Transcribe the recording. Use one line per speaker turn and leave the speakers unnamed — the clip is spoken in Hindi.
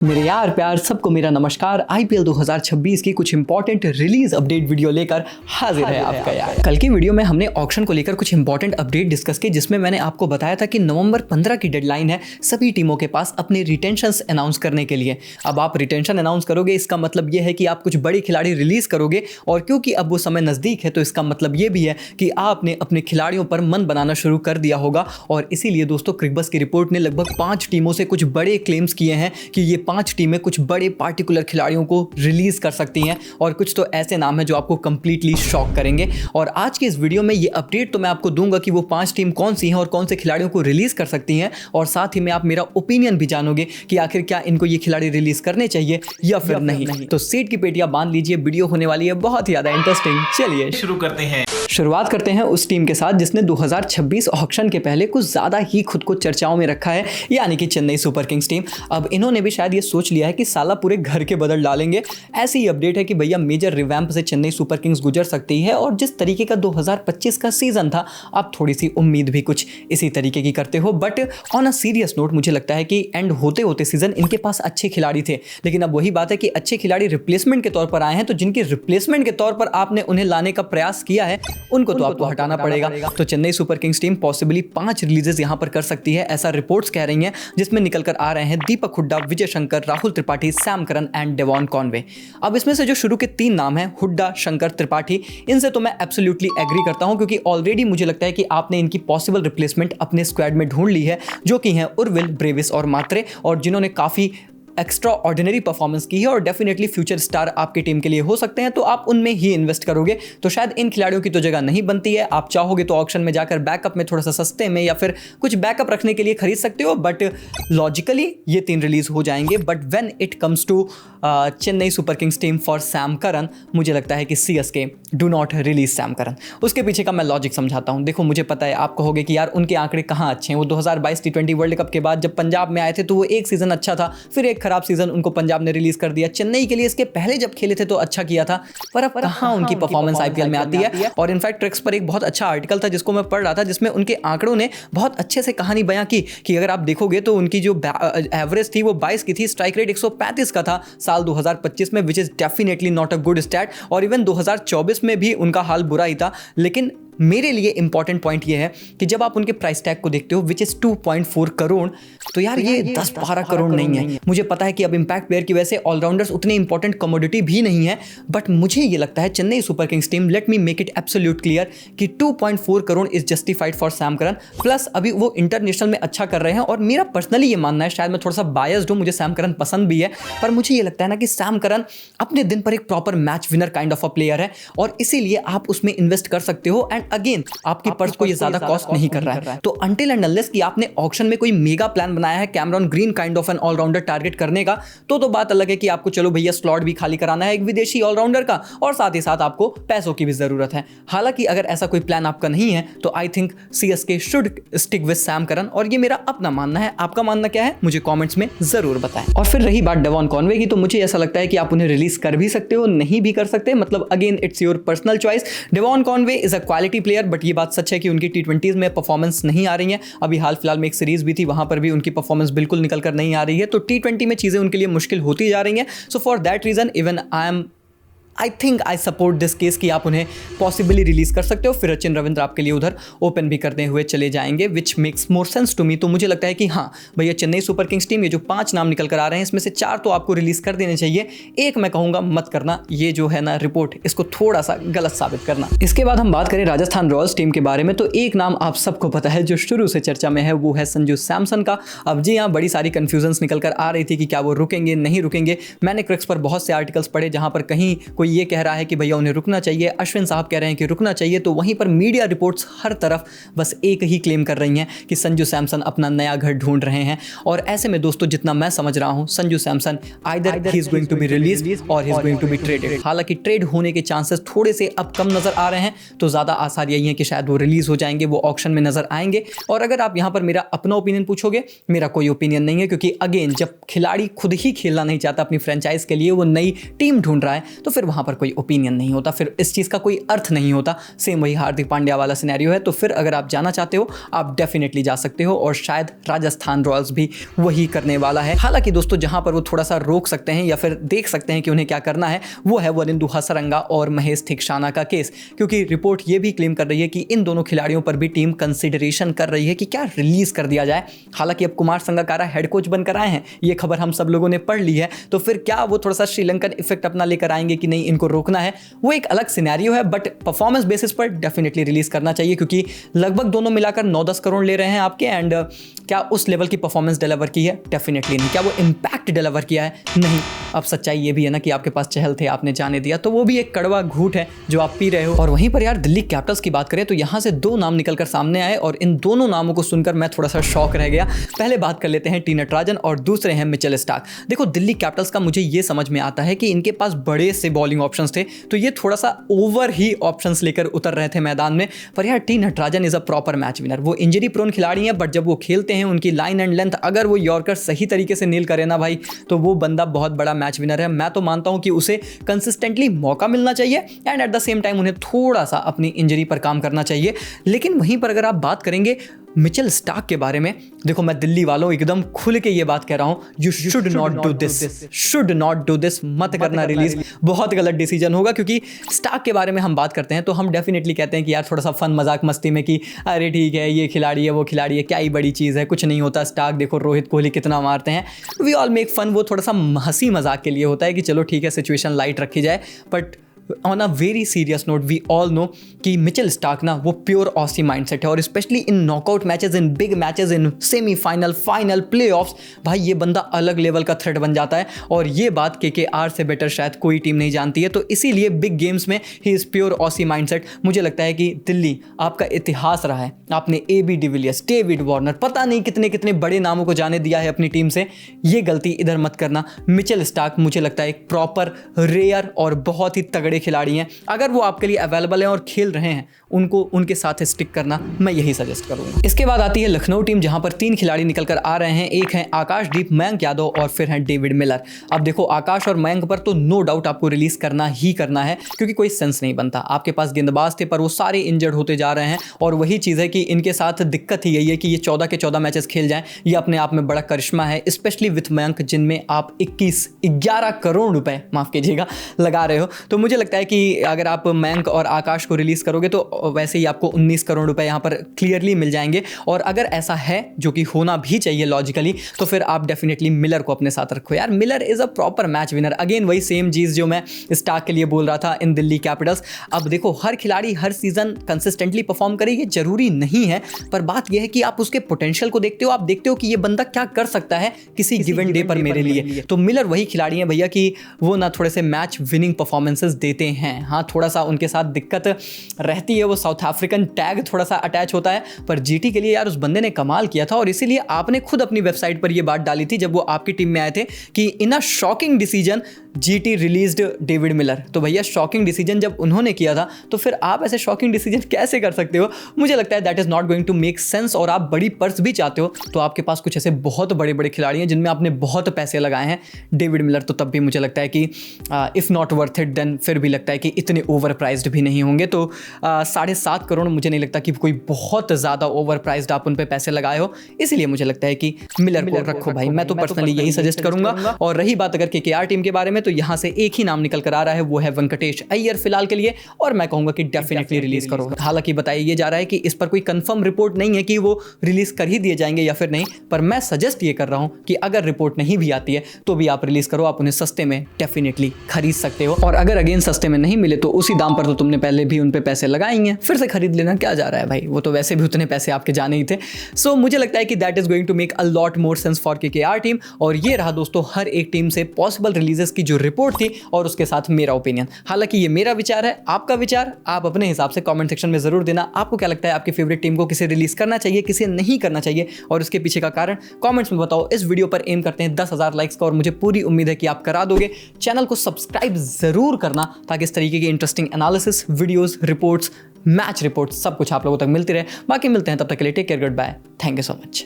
मेरे यार प्यार सबको मेरा नमस्कार। आईपीएल 2026 की कुछ इंपॉर्टेंट रिलीज अपडेट वीडियो लेकर हाजिर है आपका यार। कल की वीडियो में हमने ऑक्शन को लेकर कुछ इंपॉर्टेंट अपडेट डिस्कस की, जिसमें मैंने आपको बताया था कि नवंबर 15 की डेडलाइन है सभी टीमों के पास अपने रिटेंशंस अनाउंस करने के लिए। अब आप रिटेंशन अनाउंस करोगे, इसका मतलब ये है कि आप कुछ बड़े खिलाड़ी रिलीज करोगे, और क्योंकि अब वो समय नजदीक है तो इसका मतलब ये भी है कि आपने अपने खिलाड़ियों पर मन बनाना शुरू कर दिया होगा। और इसीलिए दोस्तों क्रिकबज़ की रिपोर्ट ने लगभग 5 टीमों से कुछ बड़े क्लेम्स किए हैं कि ये 5 टीमें कुछ बड़े पार्टिकुलर खिलाड़ियों को रिलीज कर सकती हैं, और कुछ तो ऐसे नाम हैं जो आपको कंप्लीटली शॉक करेंगे। और आज के इस वीडियो में ये अपडेट तो मैं आपको दूंगा कि वो 5 टीम कौन सी हैं और कौन से खिलाड़ियों को रिलीज कर सकती हैं, और साथ ही में आप मेरा ओपिनियन भी जानोगे कि आखिर क्या इनको ये खिलाड़ी रिलीज करने चाहिए या फिर नहीं। तो सीट की पेटियां बांध लीजिए, वीडियो होने वाली है बहुत ही ज्यादा इंटरेस्टिंग। चलिए शुरुआत करते हैं उस टीम के साथ जिसने 2026 ऑक्शन के पहले कुछ ज्यादा ही खुद को चर्चाओं में रखा है, यानी कि चेन्नई सुपर किंग्स टीम। अब इन्होंने भी शायद ये सोच लिया है कि साला पूरे घर के बदल डालेंगे। ऐसी ही अपडेट है कि भैया मेजर रिवैम्प से चेन्नई सुपर किंग्स गुजर सकती है, और जिस तरीके का 2025 का सीजन था, आप थोड़ी सी उम्मीद भी कुछ इसी तरीके की करते हो। But on a serious note मुझे लगता है कि एंड होते होते सीजन इनके पास अच्छे खिलाड़ी थे, लेकिन अब वही बात है कि अच्छे खिलाड़ी रिप्लेसमेंट के तौर पर आए हैं, तो जिनके रिप्लेसमेंट के तौर पर आपने उन्हें लाने का प्रयास किया है उनको तो आपको हटाना पड़ेगा। तो Chennai Super Kings team possibly 5 releases यहां पर कर सकती है, ऐसा रिपोर्ट्स कह रही हैं, जिसमें निकल कर आ रहे हैं Deepak Hooda, Vijay Shankar, Rahul Tripathi, Sam Curran and Devon Conway. अब इसमें से जो शुरू के 3 नाम हैं, हुड्डा, शंकर, त्रिपाठी, इनसे तो मैं एब्सोल्युटली एग्री करता हूं, क्योंकि ऑलरेडी मुझे लगता है कि आपने इनकी पॉसिबल रिप्लेसमेंट अपने स्क्वाड में ढूंढ ली है, जो कि हैं उर्विल, ब्रेविस और मात्रे, और जिन्होंने काफी एक्स्ट्रा ऑर्डिनरी परफॉर्मेंस की है और डेफिनेटली फ्यूचर स्टार आपकी टीम के लिए हो सकते हैं, तो आप उनमें ही इन्वेस्ट करोगे। तो शायद इन खिलाड़ियों की तो जगह नहीं बनती है। आप चाहोगे तो ऑक्शन में जाकर बैकअप में थोड़ा सा सस्ते में या फिर कुछ बैकअप रखने के लिए खरीद सकते हो, बट लॉजिकली ये 3 रिलीज हो जाएंगे। But when it comes to Chennai Super Kings team for Sam Curran, मुझे लगता है कि CSK do not release Sam Curran. उसके पीछे का मैं लॉजिक समझाता हूं। देखो, मुझे पता है आप कहोगे कि यार उनके आंकड़े कहाँ अच्छे हैं। वो 2022 T20 वर्ल्ड कप के बाद जब पंजाब में आए थे तो वो एक सीजन अच्छा था, फिर एक खराब सीजन उनको पंजाब ने रिलीज कर दिया। चेन्नई के लिए इसके पहले जब खेले थे तो अच्छा किया था, पर अब कहाँ उनकी परफॉर्मेंस आईपीएल में आती है। और इनफैक्ट ट्रिक्स पर एक बहुत अच्छा आर्टिकल था जिसको मैं पढ़ रहा था, जिसमें उनके आंकड़ों ने बहुत अच्छे से कहानी बयां की कि अगर आप देखोगे तो उनकी जो एवरेज थी वो 22 की थी, स्ट्राइक रेट 135 का था साल 2025 में, which is definitely not a good stat. और इवन 2024 में भी उनका हाल बुरा ही था। लेकिन मेरे लिए इंपॉर्टेंट पॉइंट ये है कि जब आप उनके प्राइस टैग को देखते हो विच इज 2.4 करोड़, तो यार ये 10-12 करोड़ नहीं है। मुझे पता है कि अब इंपैक्ट प्लेयर की वजह से ऑलराउंडर्स उतने इंपॉर्टेंट कमोडिटी भी नहीं है, बट मुझे ये लगता है Chennai Super Kings team, let me make it absolute clear कि 2.4 crore is justified for Sam Karan. Plus अभी वो इंटरनेशनल में अच्छा कर रहे हैं, और मेरा पर्सनली ये मानना है, शायद मैं थोड़ा सा बायस्ड हूं, मुझे सैम करन पसंद भी है, पर मुझे ये लगता है ना कि सैम करन अपने दिन पर एक proper match winner kind of a player है, और इसीलिए आप उसमें इन्वेस्ट कर सकते हो। एंड अगेन आपकी पर्स को ये ज्यादा कॉस्ट नहीं कर रहा है। तो अंटिल एंड अनलेस कि आपने ऑक्शन में कोई मेगा प्लान बनाया है Cameron Green kind of an allrounder target करने का, तो बात अलग है कि आपको चलो भैया स्लॉट भी खाली कराना है एक विदेशी ऑलराउंडर का, और साथ ही साथ आपको पैसों की भी जरूरत है। हालांकि अगर ऐसा कोई प्लान आपका नहीं है तो I think CSK should stick with Sam Curran, और ये मेरा अपना मानना है। आपका मानना क्या है मुझे कॉमेंट्स में जरूर बताएं। और फिर रही बात डेवॉन कॉनवे की, तो मुझे ऐसा लगता है कि आप उन्हें रिलीज कर भी सकते हो, नहीं भी कर सकते, मतलब again it's your personal choice. Devon Conway is a quality player, but ये बात सच है कि उनकी T20s में परफॉर्मेंस नहीं आ रही है। अभी हाल फिलहाल में एक सीरीज भी थी, वहां पर भी उनकी परफॉर्मेंस बिल्कुल निकल कर नहीं आ रही है, तो T20 में चीजें उनके लिए मुश्किल होती जा रही हैं। So for that reason even I think I support this case कि आप उन्हें पॉसिबली रिलीज कर सकते हो, फिर सचिन रविंद्र आपके लिए उधर ओपन भी करते हुए चले जाएंगे, which makes more sense to me. तो मुझे लगता है कि हाँ भैया चेन्नई सुपर किंग्स टीम, ये जो 5 नाम निकल कर आ रहे हैं इसमें से 4 तो आपको रिलीज कर देने चाहिए, एक मैं कहूँगा मत करना। ये जो है ना रिपोर्ट, इसको थोड़ा सा गलत साबित करना। इसके बाद हम बात करें राजस्थान रॉयल्स टीम के बारे में, तो एक नाम आप सबको पता है जो शुरू से चर्चा में है, वो है संजू सैमसन का। अब जी हाँ, बड़ी सारी कन्फ्यूजन्स निकल कर आ रही थी कि क्या वो रुकेंगे नहीं रुकेंगे। मैंने क्रिक्स पर बहुत से आर्टिकल्स पढ़े जहाँ पर कहीं कोई ये कह रहा है कि भैया उन्हें रुकना चाहिए, अश्विन साहब कह रहे हैं कि रुकना चाहिए, तो वहीं पर मीडिया रिपोर्ट्स हर तरफ बस एक ही क्लेम कर रही हैं कि संजू सैमसन अपना नया घर ढूंढ रहे हैं। और ऐसे में दोस्तों जितना मैं समझ रहा हूं, Sanju Samson either he is going to be released or he is going to be traded. हालांकि ट्रेड होने के चांसेस थोड़े से अब कम नजर आ रहे हैं, तो ज्यादा आसार यही है कि शायद वो रिलीज हो जाएंगे, वो ऑक्शन में नजर आएंगे। और अगर आप यहां पर मेरा अपना ओपिनियन पूछोगे, मेरा कोई ओपिनियन नहीं है, क्योंकि अगेन जब खिलाड़ी खुद ही खेलना नहीं चाहता अपनी फ्रेंचाइज के लिए, वो नई टीम ढूंढ रहा है, तो फिर वहाँ पर कोई ओपिनियन नहीं होता, फिर इस चीज़ का कोई अर्थ नहीं होता। सेम वही हार्दिक पांड्या वाला सिनेरियो है। तो फिर अगर आप जाना चाहते हो आप डेफिनेटली जा सकते हो, और शायद राजस्थान रॉयल्स भी वही करने वाला है। हालांकि दोस्तों जहाँ पर वो थोड़ा सा रोक सकते हैं या फिर देख सकते हैं कि उन्हें क्या करना है, वो है वनिंदु हसरंगा और महेश थिकशाना का केस, क्योंकि रिपोर्ट ये भी क्लेम कर रही है कि इन दोनों खिलाड़ियों पर भी टीम कंसिडरेशन कर रही है कि क्या रिलीज कर दिया जाए। हालांकि अब कुमार संगकारा हेड कोच बनकर आए हैं, ये खबर हम सब लोगों ने पढ़ ली है, तो फिर क्या वो थोड़ा सा श्रीलंकन इफेक्ट अपना लेकर आएंगे कि नहीं इनको रोकना है, वो एक अलग सिनेरियो है। बट परफॉर्मेंस बेसिस पर डेफिनेटली रिलीज करना चाहिए, क्योंकि लगभग दोनों मिलाकर 9-10 करोड़ ले रहे हैं आपके। एंड क्या उस लेवल की परफॉर्मेंस डिलीवर की है? डेफिनेटली नहीं। क्या वो इंपैक्ट डिलीवर किया है? नहीं। अब सच्चाई ये भी है ना कि आपके पास चहल थे, आपने जाने दिया, तो वो भी एक कड़वा घूंट है जो आप पी रहे हो। और वहीं पर यार दिल्ली कैपिटल्स की बात करें तो यहां से 2 नाम निकलकर सामने आए, और इन दोनों नामों को सुनकर मैं थोड़ा सा शॉक रह गया। पहले बात कर लेते हैं टी नटराजन और दूसरे हैं मिचेल स्टार्क। देखो दिल्ली कैपिटल्स का मुझे ये समझ में आता है कि इनके पास बड़े से बॉलिंग ऑप्शंस थे, तो ये थोड़ा सा ओवर ही ऑप्शंस लेकर उतर रहे थे मैदान में। पर यार T Natarajan is a proper match winner. वो इंजरी प्रोन खिलाड़ी हैं, बट जब वो खेलते हैं उनकी लाइन एंड लेंथ अगर वो यॉर्कर सही तरीके से नील करे ना भाई, तो वो बंदा बहुत बड़ा मैच विनर है। मैं तो मानता हूं कि उसे कंसिस्टेंटली मौका मिलना चाहिए and at the same time उन्हें थोड़ा सा अपनी इंजरी पर काम करना चाहिए। लेकिन वहीं पर अगर आप बात करेंगे मिचेल स्टार्क के बारे में, देखो मैं दिल्ली वालों एकदम खुल के ये बात कह रहा हूं, you should not do this, should not do this, मत करना रिलीज, बहुत गलत डिसीजन होगा। क्योंकि स्टार्क के बारे में हम बात करते हैं तो हम डेफिनेटली कहते हैं कि यार थोड़ा सा फन मजाक मस्ती में कि अरे ठीक है ये खिलाड़ी है वो खिलाड़ी है, क्या ही बड़ी चीज़ है, कुछ नहीं होता। स्टार्क देखो रोहित कोहली कितना मारते हैं, वी ऑल मेक फन। वो थोड़ा सा हंसी मजाक के लिए होता है कि चलो ठीक है सिचुएशन लाइट रखी जाए। But on a very serious note we all know कि मिचेल स्टार्क ना वो प्योर ऑसी माइंडसेट है, और specially in knockout matches, in big matches, in semifinal, final, playoffs, भाई ये बंदा अलग लेवल का थ्रेट बन जाता है। और ये बात केकेआर से बेटर शायद कोई टीम नहीं जानती है। तो इसीलिए बिग गेम्स में he is pure Aussie mindset. मुझे लगता है कि दिल्ली आपका इतिहास रहा है, आपने AB डिविलियर्स, डेविड वार्नर, पता नहीं कितने कितने बड़े नामों को जाने दिया है अपनी टीम से, ये गलती इधर मत करना। मिचेल स्टार्क मुझे लगता है एक प्रॉपर रेयर और बहुत ही तगड़े खिलाड़ी हैं। अगर वो आपके लिए अवेलेबल हैं और खेल रहे हैं, उनको उनके साथ स्टिक करना मैं यही सजेस्ट करूंगा। इसके बाद आती है लखनऊ टीम, जहां पर 3 खिलाड़ी निकल कर आ रहे हैं। एक है आकाशदीप, मयंक यादव और फिर हैं डेविड मिलर। अब देखो आकाश और मयंक पर तो नो डाउट आपको रिलीज करना ही करना है, क्योंकि कोई सेंस नहीं बनता। आपके पास गेंदबाज थे पर वो सारे इंजर्ड होते जा रहे हैं, और वही चीज़ है कि इनके साथ दिक्कत ही यही है कि ये 14 के 14 मैचेस खेल जाएं, ये अपने आप में बड़ा करिश्मा है, स्पेशली विथ मयंक, जिनमें आप 11 करोड़ रुपए माफ कीजिएगा लगा रहे हो। तो मुझे लगता है कि अगर आप मयंक और आकाश को रिलीज करोगे तो वैसे ही आपको 19 करोड़ रुपए यहाँ पर क्लियरली मिल जाएंगे। और अगर ऐसा है, जो कि होना भी चाहिए लॉजिकली, तो फिर आप डेफिनेटली मिलर को अपने साथ रखो। यार Miller is a proper match winner. Again वही सेम चीज़ जो मैं स्टार्क के लिए बोल रहा था इन दिल्ली कैपिटल्स। अब देखो हर खिलाड़ी हर सीजन कंसिस्टेंटली परफॉर्म करे ये जरूरी नहीं है, पर बात यह है कि आप उसके पोटेंशियल को देखते हो, आप देखते हो कि ये बंदा क्या कर सकता है किसी गिवन डे पर मेरे लिए। तो मिलर वही खिलाड़ी हैं भैया कि वो ना थोड़े से मैच विनिंग परफॉर्मेंसेस देते हैं। हाँ थोड़ा सा उनके साथ दिक्कत रहती है, वो साउथ अफ्रीकन टैग थोड़ा सा अटैच होता है, पर जीटी के लिए यार उस बंदे ने कमाल किया था। और इसीलिए आपने खुद अपनी वेबसाइट पर ये बात डाली थी जब वो आपकी टीम में आए थे कि in a shocking decision GT released David Miller. तो भैया शॉकिंग डिसीजन जब उन्होंने किया था, तो फिर आप ऐसे शॉकिंग डिसीजन कैसे कर सकते हो? मुझे लगता है that is not going to make sense. और आप बड़ी पर्स भी चाहते हो तो आपके पास कुछ ऐसे बहुत बड़े बड़े खिलाड़ी हैं जिनमें आपने बहुत पैसे लगाए हैं। डेविड मिलर तो तब भी मुझे लगता है कि if not worth it then फिर भी लगता है कि इतने ओवर प्राइज्ड भी नहीं होंगे। तो 7.5 करोड़ मुझे नहीं लगता कि कोई बहुत ज़्यादा ओवर प्राइज्ड आप उन पे पैसे लगाए हो, इसलिए मुझे लगता है कि मिलर को रखो भाई। मैं तो पर्सनली यही सजेस्ट करूंगा। और रही बात अगर केकेआर टीम के बारे में, तो यहाँ से एक ही नाम निकल कर आ रहा है, वो है वेंकटेश अय्यर फिलहाल के लिए, और मैं कहूंगा कि डेफिनेटली रिलीज करो। हालांकि बताया ये जा रहा है कि इस पर कोई कंफर्म रिपोर्ट नहीं है कि वो रिलीज कर ही दिए जाएंगे या फिर नहीं, पर मैं सजेस्ट ये कर रहा हूं कि अगर रिपोर्ट नहीं भी आती है तो भी आप रिलीज करो। आप उन्हें सस्ते में डेफिनेटली खरीद सकते हो, और अगर अगेन सस्ते में नहीं मिले तो उसी दाम पर तो तुमने पहले भी उन पे पैसे लगाएंगे, फिर से खरीद लेना, क्या जा रहा है भाई, वो तो वैसे भी उतने पैसे आपके जाने ही थे। सो मुझे लगता है कि that is going to make a lot more sense for KKR team. और ये रहा दोस्तों हर एक टीम से पॉसिबल रिलीजेस की जो रिपोर्ट थी, और उसके साथ मेरा ओपिनियन। हालांकि ये मेरा विचार है, आपका विचार आप अपने हिसाब से कमेंट सेक्शन में जरूर देना। आपको क्या लगता है, आपकी फेवरेट टीम को किसे रिलीज करना चाहिए, किसे नहीं करना चाहिए, और उसके पीछे का कारण कमेंट्स में बताओ। इस वीडियो पर एम करते हैं 10,000 लाइक्स का, और मुझे पूरी उम्मीद है कि आप करा दोगे। चैनल को सब्सक्राइब जरूर करना ताकि इस तरीके की interesting analysis videos, reports, match reports सब कुछ आप लोगों तक मिलती रहे। बाकी मिलते हैं तब तक के लिए, take care, good bye, thank you so much.